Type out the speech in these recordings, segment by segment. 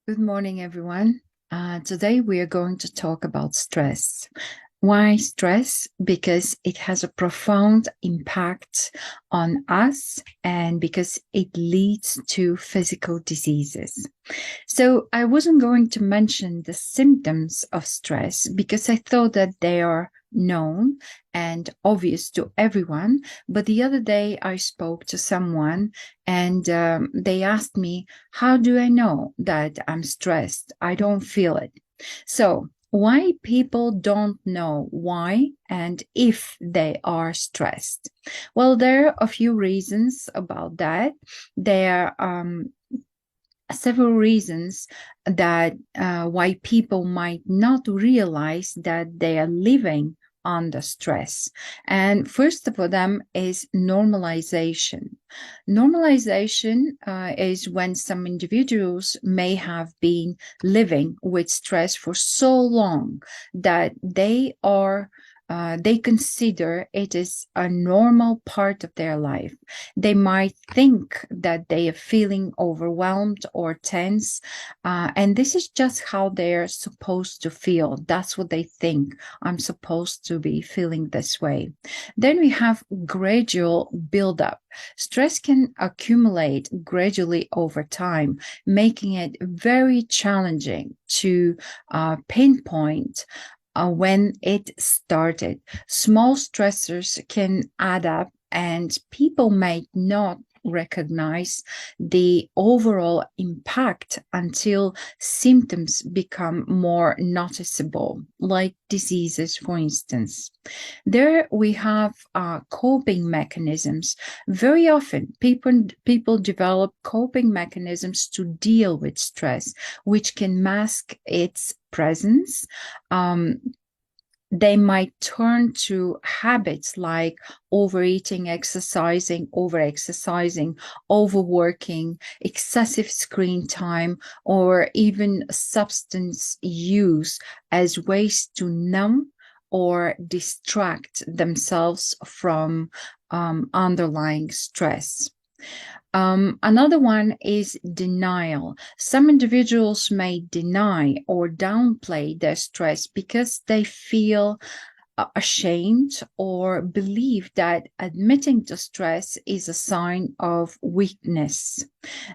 Good morning, everyone. Today we are going to talk about stress. Why stress? Because it has a profound impact on us and because it leads to physical diseases. So I wasn't going to mention the symptoms of stress because I thought that they are known and obvious to everyone. But the other day I spoke to someone and they asked me, how do I know that I'm stressed? I don't feel it. So why people don't know why and if they are stressed? Well, there are a few reasons about that. There several reasons that why people might not realize that they are living under stress. And first of them is normalization. Normalization is when some individuals may have been living with stress for so long that they consider it is a normal part of their life. They might think that they are feeling overwhelmed or tense, and this is just how they're supposed to feel. That's what they think. I'm supposed to be feeling this way. Then we have gradual buildup. Stress can accumulate gradually over time, making it very challenging to pinpoint when it started. Small stressors can add up, and people might not recognize the overall impact until symptoms become more noticeable, like diseases, for instance. There we have coping mechanisms. Very often, people develop coping mechanisms to deal with stress, which can mask its presence. Um, they might turn to habits like overeating, over-exercising, overworking, excessive screen time, or even substance use as ways to numb or distract themselves from underlying stress. Another one is denial. Some individuals may deny or downplay their stress because they feel ashamed or believe that admitting to stress is a sign of weakness.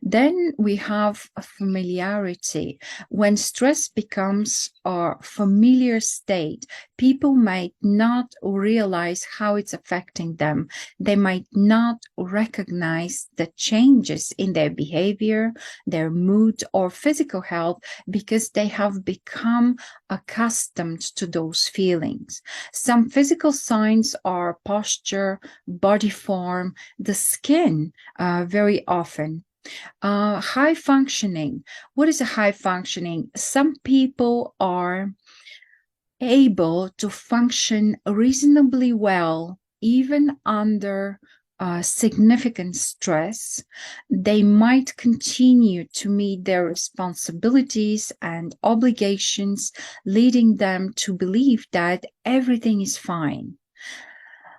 Then we have a familiarity. When stress becomes a familiar state, people might not realize how it's affecting them. They might not recognize the changes in their behavior, their mood, or physical health because they have become accustomed to those feelings. Some physical signs are posture, body form, the skin, very often. High functioning. What is a high functioning? Some people are able to function reasonably well even under significant stress. They might continue to meet their responsibilities and obligations, leading them to believe that everything is fine.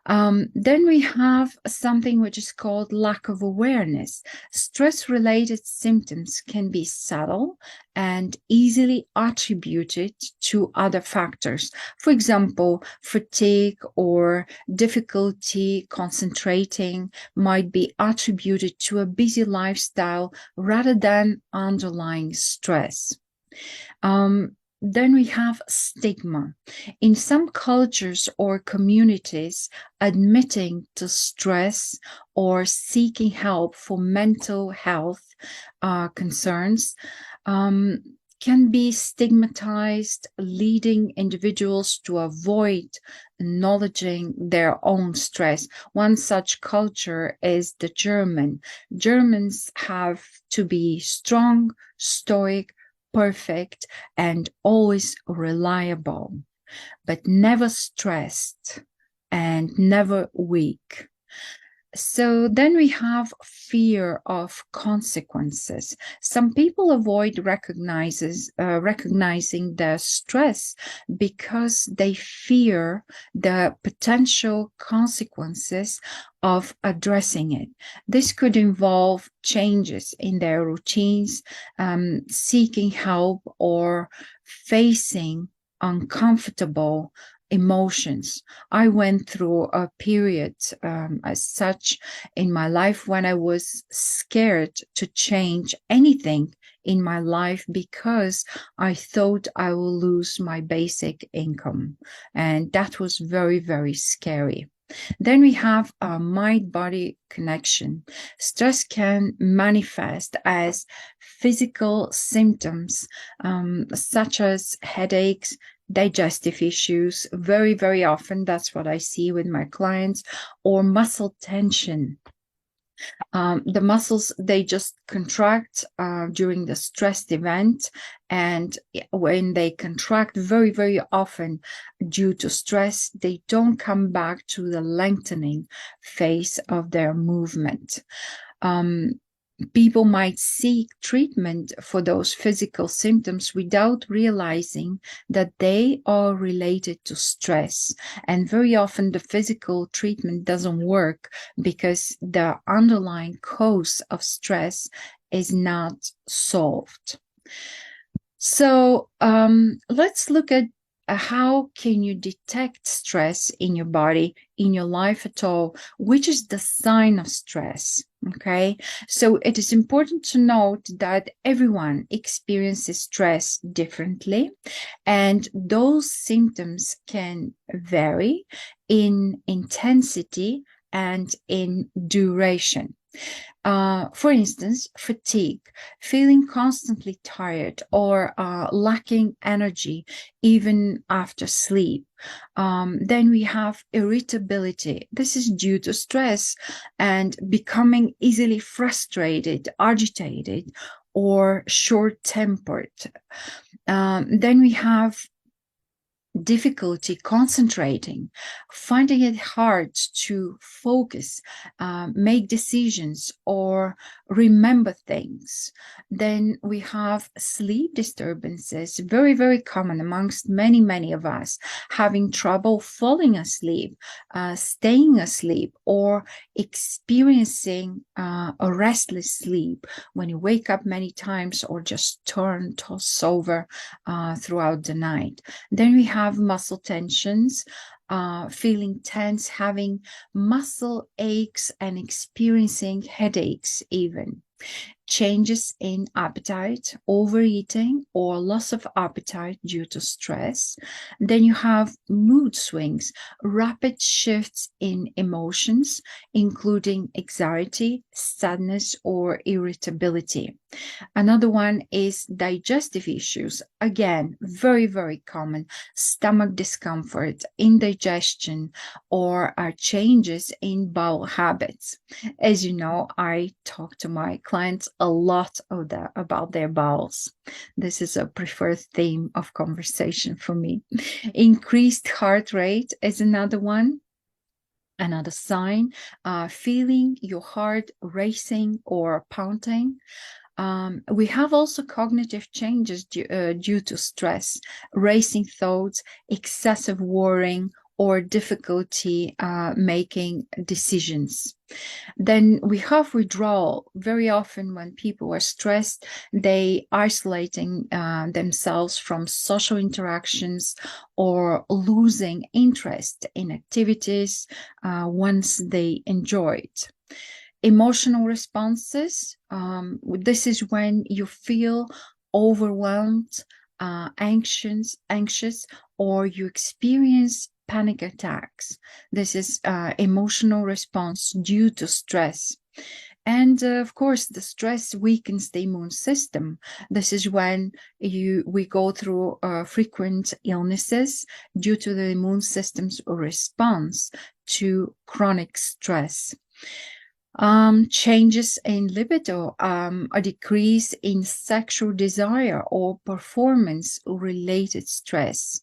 Then we have something which is called lack of awareness. Stress-related symptoms can be subtle and easily attributed to other factors. For example, fatigue or difficulty concentrating might be attributed to a busy lifestyle rather than underlying stress. Then we have stigma. In some cultures or communities, admitting to stress or seeking help for mental health concerns can be stigmatized, leading individuals to avoid acknowledging their own stress. One such culture is the German. Germans have to be strong, stoic, perfect, and always reliable, but never stressed and never weak. So then we have fear of consequences. Some people avoid recognizing their stress because they fear the potential consequences of addressing it. This could involve changes in their routines, seeking help, or facing uncomfortable emotions. I went through a period as such in my life when I was scared to change anything in my life because I thought I will lose my basic income. And that was very, very scary. Then we have a mind body connection. Stress can manifest as physical symptoms, such as headaches, digestive issues. Very, very often, that's what I see with my clients, or muscle tension. The muscles, they just contract during the stressed event. And when they contract very, very often due to stress, they don't come back to the lengthening phase of their movement. Um, People might seek treatment for those physical symptoms without realizing that they are related to stress. And very often the physical treatment doesn't work because the underlying cause of stress is not solved. So let's look at how can you detect stress in your body, in your life at all, which is the sign of stress. Okay, so it is important to note that everyone experiences stress differently, and those symptoms can vary in intensity and in duration. For instance, fatigue, feeling constantly tired or lacking energy even after sleep. Then we have irritability. This is due to stress and becoming easily frustrated, agitated, or short tempered. Then we have difficulty concentrating, finding it hard to focus, make decisions, or remember things. Then we have sleep disturbances, very, very common amongst many, many of us, having trouble falling asleep, staying asleep, or experiencing a restless sleep when you wake up many times or just toss over throughout the night. Then we have muscle tensions, feeling tense, having muscle aches, and experiencing headaches, even. Changes in appetite, overeating, or loss of appetite due to stress. Then you have mood swings, rapid shifts in emotions, including anxiety, sadness, or irritability. Another one is digestive issues. Again, very, very common. Stomach discomfort, indigestion, or changes in bowel habits. As you know, I talk to my clients a lot about their bowels. This is a preferred theme of conversation for me. Increased heart rate is another one. Another sign, feeling your heart racing or pounding. We have also cognitive changes due to stress, racing thoughts, excessive worrying, or difficulty making decisions. Then we have withdrawal. Very often, when people are stressed, they isolating themselves from social interactions or losing interest in activities once they enjoyed. Emotional responses. This is when you feel overwhelmed, anxious, or you experience panic attacks. This is emotional response due to stress. And of course, the stress weakens the immune system. This is when we go through frequent illnesses due to the immune system's response to chronic stress. Changes in libido, a decrease in sexual desire or performance-related stress,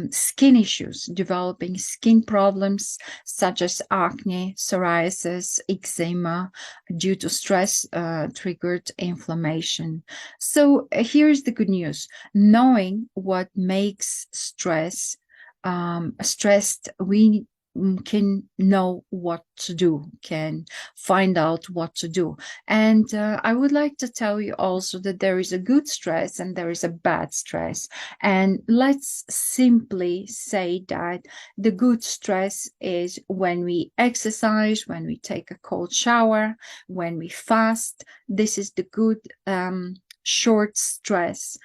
skin issues, developing skin problems such as acne, psoriasis, eczema due to stress-triggered inflammation. So here's the good news. Knowing what makes stressed, we can know what to do, can find out what to do. And I would like to tell you also that there is a good stress and there is a bad stress. And let's simply say that the good stress is when we exercise, when we take a cold shower, when we fast. This is the good short stress,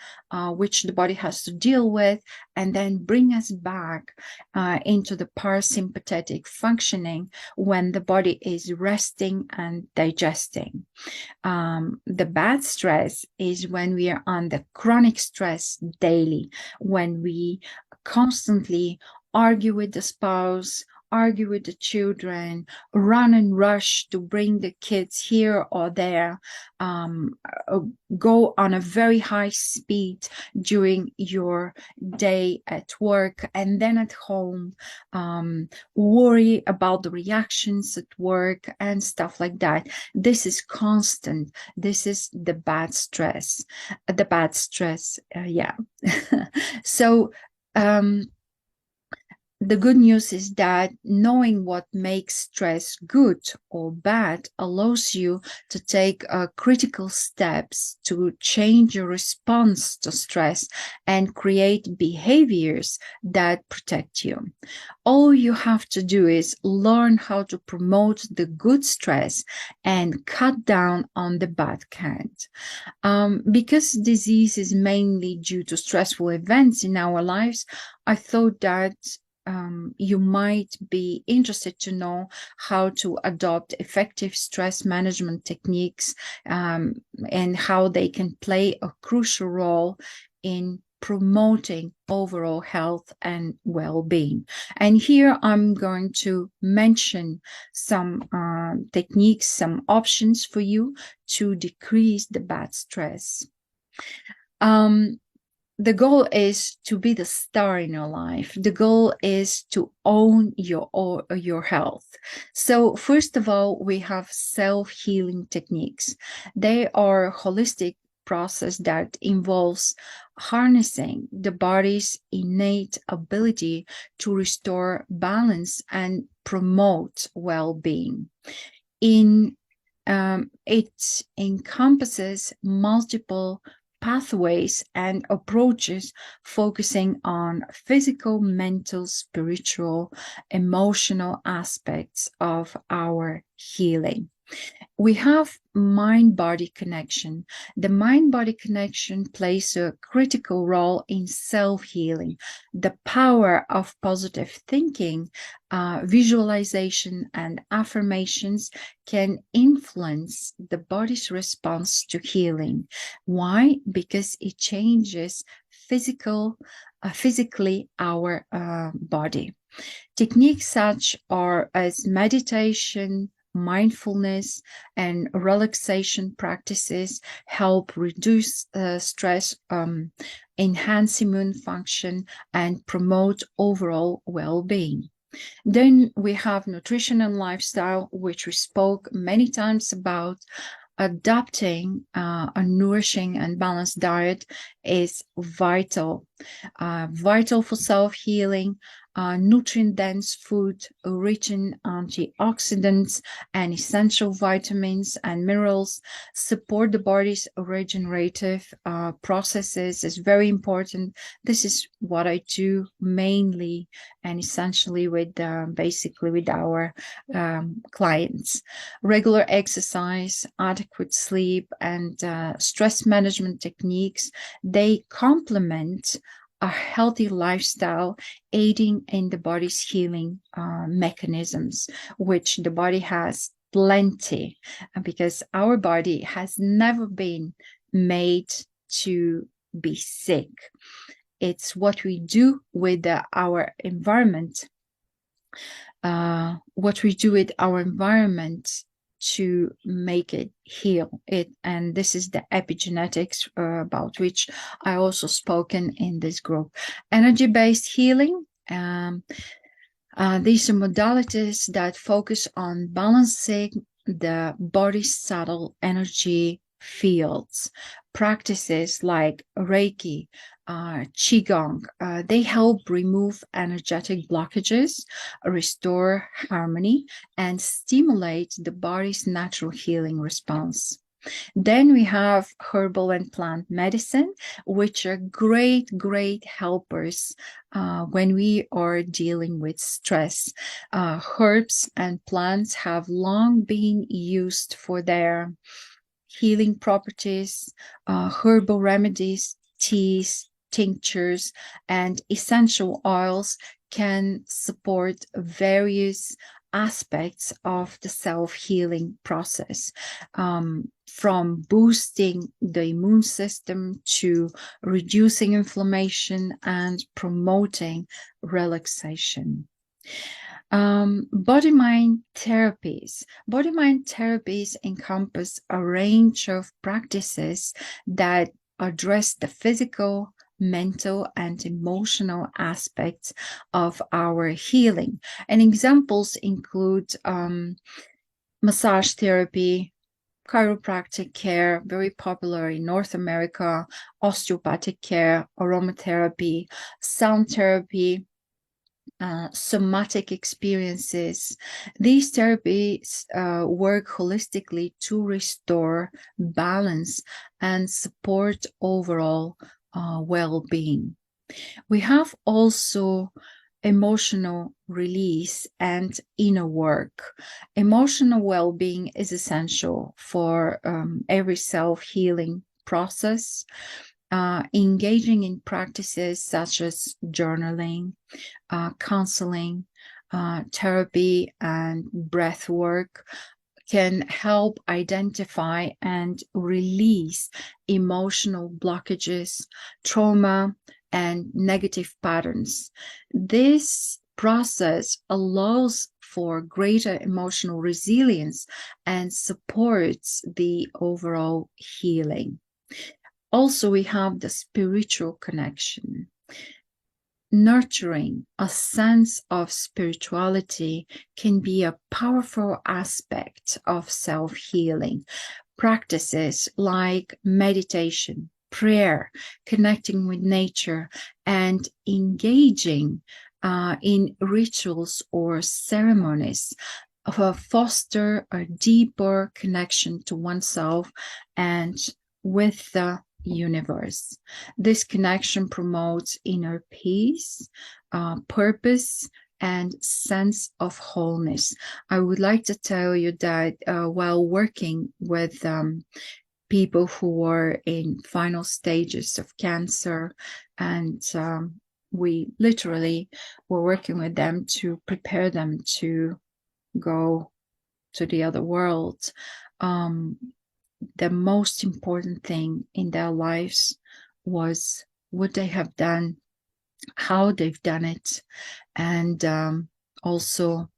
which the body has to deal with, and then bring us back into the parasympathetic functioning when the body is resting and digesting. The bad stress is when we are under chronic stress daily, when we constantly argue with the spouse, argue with the children, run and rush to bring the kids here or there, uh, go on a very high speed during your day at work and then at home, worry about the reactions at work and stuff like that. This is constant. This is the bad stress. Yeah. So, the good news is that knowing what makes stress good or bad allows you to take critical steps to change your response to stress and create behaviors that protect you. All you have to do is learn how to promote the good stress and cut down on the bad kind. Because disease is mainly due to stressful events in our lives, I thought that you might be interested to know how to adopt effective stress management techniques, and how they can play a crucial role in promoting overall health and well-being. And here I'm going to mention some techniques, some options for you to decrease the bad stress. The goal is to be the star in your life. The goal is to own your health. So first of all, we have self-healing techniques. They are holistic process that involves harnessing the body's innate ability to restore balance and promote well-being. It encompasses multiple pathways and approaches focusing on physical, mental, spiritual, emotional aspects of our healing. We have mind-body connection. The mind-body connection plays a critical role in self-healing. The power of positive thinking, visualization, and affirmations can influence the body's response to healing. Why? Because it changes physically our body. Techniques such as meditation, mindfulness, and relaxation practices help reduce stress, enhance immune function, and promote overall well-being. Then we have nutrition and lifestyle, which we spoke many times about. Adopting a nourishing and balanced diet is vital for self-healing. Nutrient-dense food rich in antioxidants and essential vitamins and minerals support the body's regenerative processes is very important. This is what I do mainly and essentially with basically with our clients. Regular exercise, adequate sleep, and stress management techniques, they complement a healthy lifestyle, aiding in the body's healing mechanisms, which the body has plenty, because our body has never been made to be sick. It's what we do with our environment, to make it heal it. And this is the epigenetics about which I also spoken in this group. Energy-based healing. These are modalities that focus on balancing the body's subtle energy fields. Practices like Reiki, Qigong, they help remove energetic blockages, restore harmony, and stimulate the body's natural healing response. Then we have herbal and plant medicine, which are great helpers when we are dealing with stress. Herbs and plants have long been used for their healing properties. Herbal remedies, teas, tinctures, and essential oils can support various aspects of the self-healing process, from boosting the immune system to reducing inflammation and promoting relaxation. Body-mind therapies. Body-mind therapies encompass a range of practices that address the physical, mental, and emotional aspects of our healing. And examples include massage therapy, chiropractic care, very popular in North America, osteopathic care, aromatherapy, sound therapy, somatic experiences. These therapies work holistically to restore balance and support overall well-being. We have also emotional release and inner work. Emotional well-being is essential for every self-healing process. Engaging in practices such as journaling, counseling, therapy, and breath work can help identify and release emotional blockages, trauma, and negative patterns. This process allows for greater emotional resilience and supports the overall healing. Also, we have the spiritual connection. Nurturing a sense of spirituality can be a powerful aspect of self-healing. Practices like meditation, prayer, connecting with nature, and engaging in rituals or ceremonies foster a deeper connection to oneself and with the universe. This connection promotes inner peace, purpose, and sense of wholeness. I would like to tell you that while working with people who are in final stages of cancer, and we literally were working with them to prepare them to go to the other world, the most important thing in their lives was what they have done, how they've done it, and also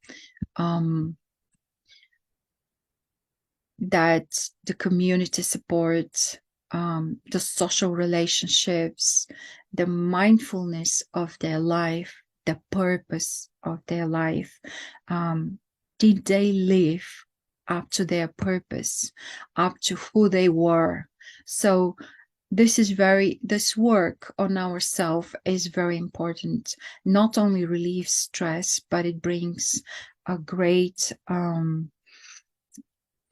that the community support, the social relationships, the mindfulness of their life, the purpose of their life. Did they live up to their purpose, up to who they were? So this work on ourselves is very important. Not only relieves stress, but it brings a great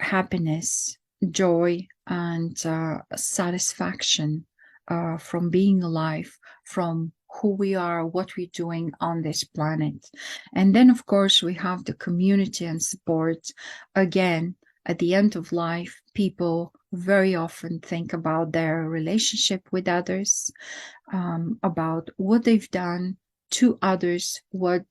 happiness, joy, and satisfaction from being alive, from who we are, what we're doing on this planet. And then, of course, we have the community and support. Again, at the end of life, people very often think about their relationship with others, about what they've done to others, what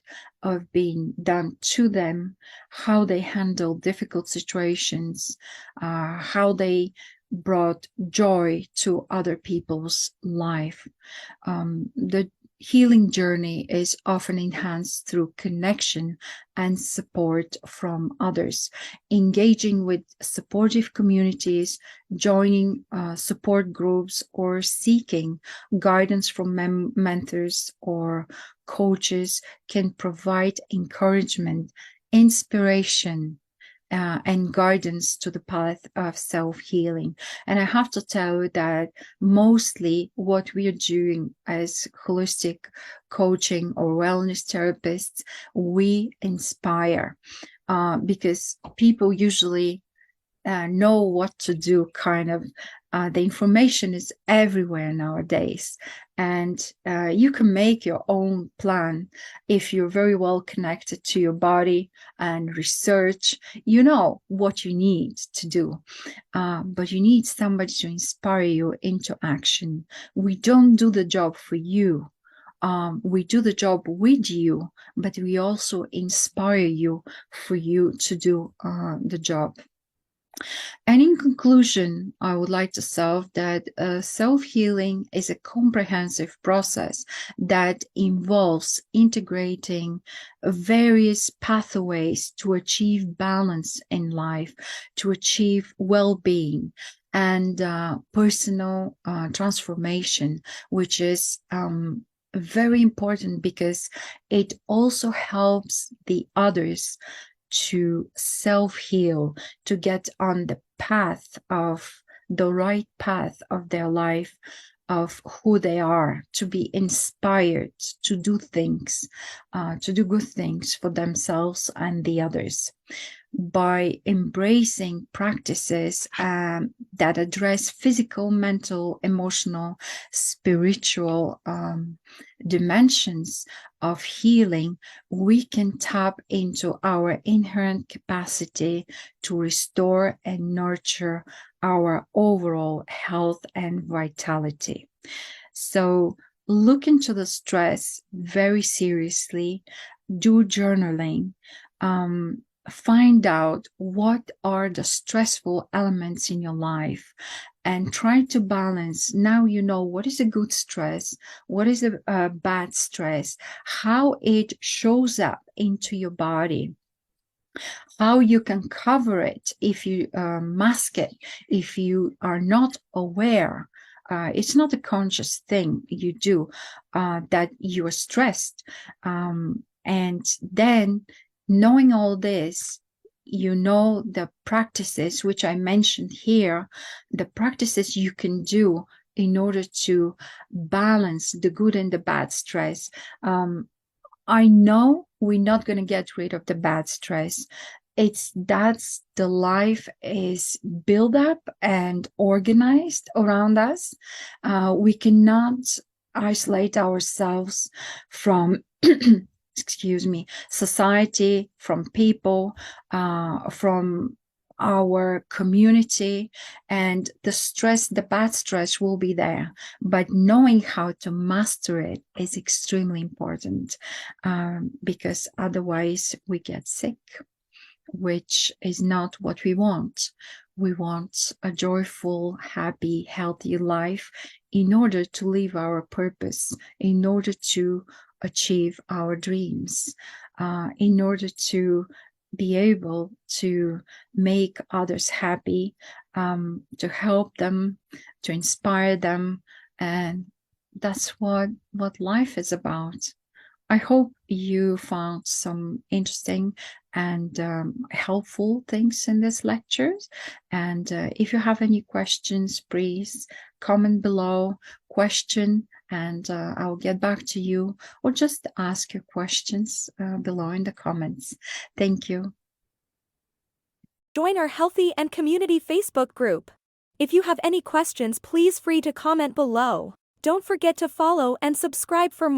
have been done to them, how they handle difficult situations, how they brought joy to other people's life. The healing journey is often enhanced through connection and support from others. Engaging with supportive communities, joining support groups, or seeking guidance from mentors or coaches can provide encouragement, inspiration, and guidance to the path of self-healing. And I have to tell you that mostly what we are doing as holistic coaching or wellness therapists, we inspire, because people usually know what to do, kind of. The information is everywhere nowadays, and you can make your own plan if you're very well connected to your body and research. You know what you need to do, but you need somebody to inspire you into action. We don't do the job for you. We do the job with you, but we also inspire you for you to do the job. And in conclusion, I would like to say that self-healing is a comprehensive process that involves integrating various pathways to achieve balance in life, to achieve well-being, and personal transformation, which is very important because it also helps the others to self-heal, to get on the path of the right path of their life, of who they are, to be inspired to do things, to do good things for themselves and the others. By embracing practices that address physical, mental, emotional, spiritual dimensions of healing, we can tap into our inherent capacity to restore and nurture our overall health and vitality. So look into the stress very seriously, do journaling, find out what are the stressful elements in your life and try to balance. Now you know what is a good stress, what is a bad stress, how it shows up into your body, how you can cover it if you mask it, if you are not aware. It's not a conscious thing you do, that you are stressed. And then knowing all this, you know the practices which I mentioned here, the practices you can do in order to balance the good and the bad stress. I know we're not going to get rid of the bad stress. That's the life is built up and organized around us. We cannot isolate ourselves from excuse me, society, from people, from our community, and the stress, the bad stress will be there, but knowing how to master it is extremely important, because otherwise we get sick, which is not what we want. We want a joyful, happy, healthy life in order to live our purpose, in order to achieve our dreams, in order to be able to make others happy, to help them, to inspire them. And that's what life is about. I hope you found some interesting and helpful things in this lecture. And if you have any questions, please comment below, question, and I'll get back to you, or just ask your questions below in the comments. Thank you. Join our Healthy and Community Facebook group. If you have any questions, please free to comment below. Don't forget to follow and subscribe for more.